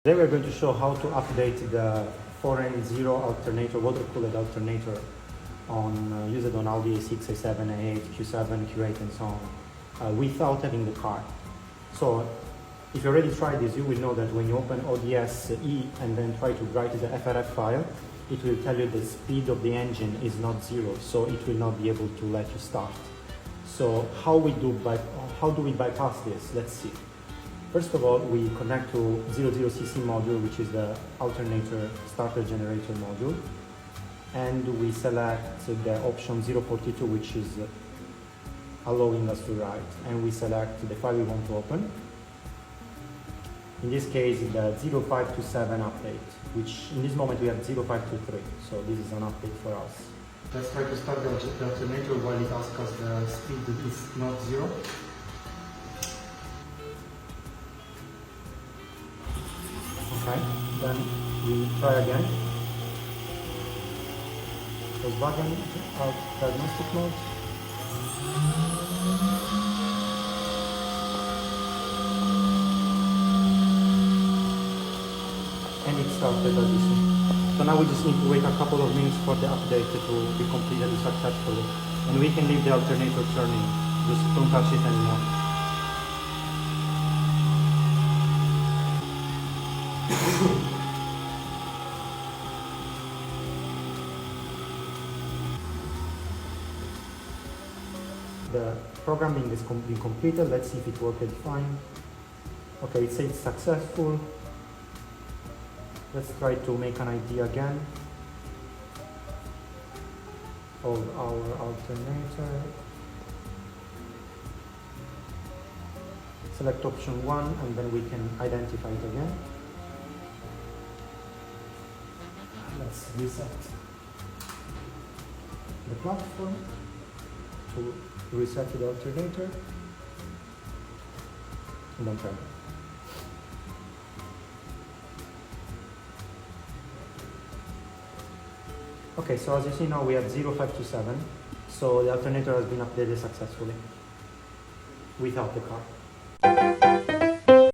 Today we're going to show how to update the 4N0 alternator, water-cooled alternator used on Audi A6, A7, A8, Q7, Q8 and so on without having the car. So if you already tried this, you will know that when you open ODS E and then try to write the FRF file, it will tell you the speed of the engine is not zero, so it will not be able to let you start. So how do we bypass this? Let's see. First of all, we connect to 00cc module, which is the alternator starter generator module, and we select the option 042, which is allowing us to write, and we select the file we want to open. In this case, the 0527 update, which in this moment we have 0523, so this is an update for us. Let's try to start the alternator while it asks us the speed is not zero. Okay, then we try again. Close button, out diagnostic mode. And it started as you see. So now we just need to wait a couple of minutes for the update to be completed successfully. And we can leave the alternator turning. Just don't touch it anymore. The programming is been completed. Let's see if it worked fine. Okay, it says successful. Let's try to make an idea again of our alternator. Select option 1 and then we can identify it again. Let's reset the platform to reset the alternator and then turn it. Okay, so as you see now we have 0527, so the alternator has been updated successfully without the car.